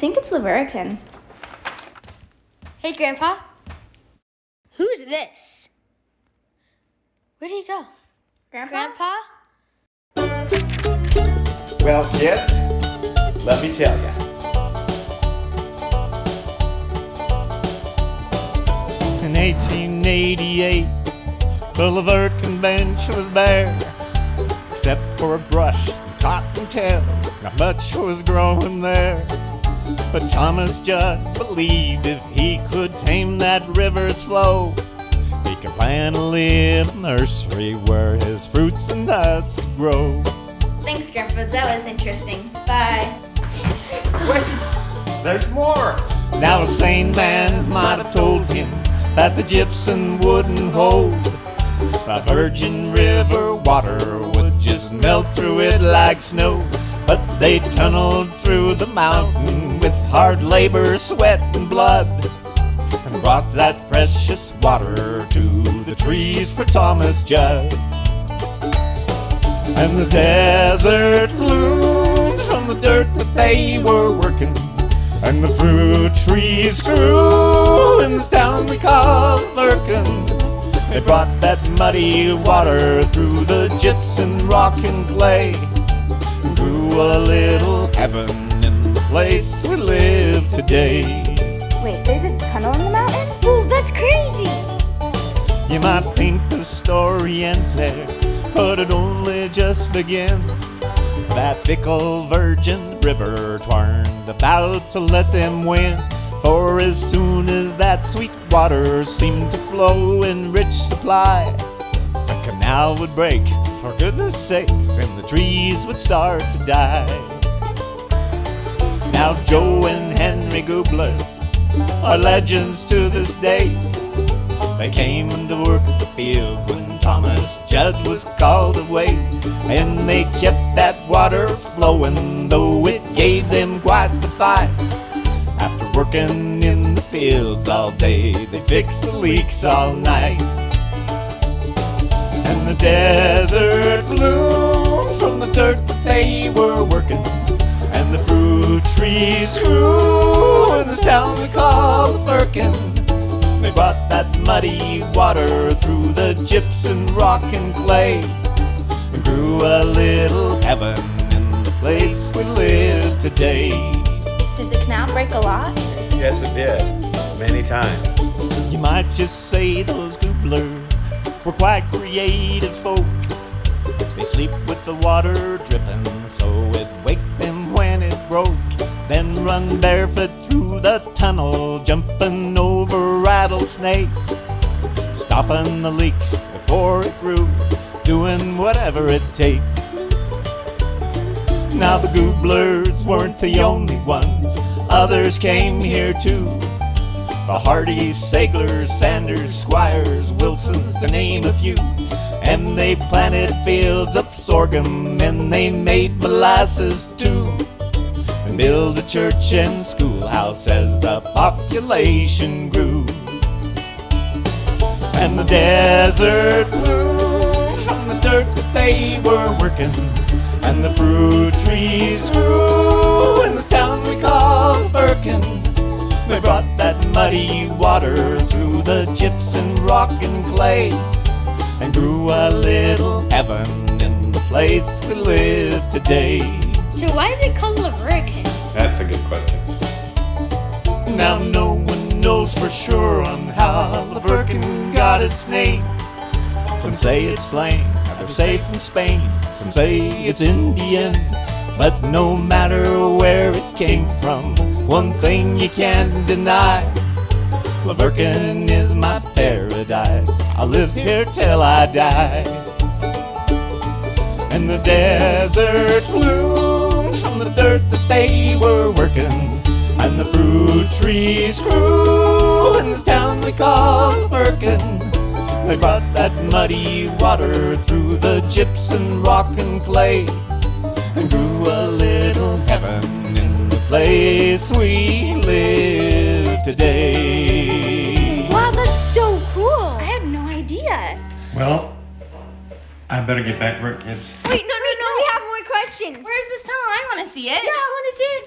think it's Laverican. Hey, Grandpa. Who's this? Where'd he go? Grandpa? Well, kids, let me tell you. In 1888, the Laverican bench was bare, except for a brush and cottontails. Not much was growing there. But Thomas Judd believed if he could tame that river's flow, he could plant a little nursery where his fruits and nuts could grow. Thanks, Grandpa. That was interesting. Bye. Wait, there's more. Now a sane man might have told him that the gypsum wouldn't hold. The Virgin River water would just melt through it like snow. But they tunneled through the mountain with hard labor, sweat, and blood, and brought that precious water to the trees for Thomas Judd. And the desert bloomed from the dirt that they were working, and the fruit trees grew in this town we call Laverican. They brought that muddy water through the gypsum, rock, and clay, and grew a little heaven in the place we live today. Wait, there's a tunnel in the mountain? Oh, that's crazy! You might think the story ends there, but it only just begins. That fickle Virgin River twarn't about to let them win, for as soon as that sweet water seemed to flow in rich supply, the canal would break, for goodness sakes, and the trees would start to die. Now Joe and Henry Gubler are legends to this day. They came to work at the fields when Thomas Judd was called away, and they kept that water flowing, though it gave them quite the fight. After working in the fields all day, they fixed the leaks all night. And the desert bloomed from the dirt that they were working, and the fruit trees grew in this town we call Laverican. They brought that muddy water through the gypsum, rock, and clay, and grew a little heaven in the place we live today. Did the canal break a lot? Yes, it did. Many times. You might just say those Gublers were quite creative folk. They sleep with the water dripping so it'd wake them when it broke, then run barefoot through the tunnel, jumping over rattlesnakes, stopping the leak before it grew, doing whatever it takes. Now the Gublers weren't the only ones, others came here too. The Hardys, Saglers, Sanders, Squires, Wilsons, to name a few. And they planted fields of sorghum, and they made molasses too, and built a church and schoolhouse as the population grew. And the desert bloomed from the dirt that they were working, and the fruit trees grew in this town we call Laverican. They brought that muddy water through the gypsum, rock, and clay, and grew a little heaven in the place we live today. So why is it called Laverican? That's a good question. Now no one knows for sure on how Laverican got its name. Some say it's slang, others say from Spain, some say it's Indian. But no matter where it came from, one thing you can't deny: Laverican is my paradise. I'll live here till I die. And the desert bloomed from the dirt that they were working, and the fruit trees grew in this town we call Laverican. They brought that muddy water through the gypsum, rock, and clay, and grew a little heaven in the place we live today. Wow, that's so cool. I had no idea. Well, I better get back to work, kids. Wait, no, we have more questions. Where's this tunnel? I want to see it. Yeah, I want to see it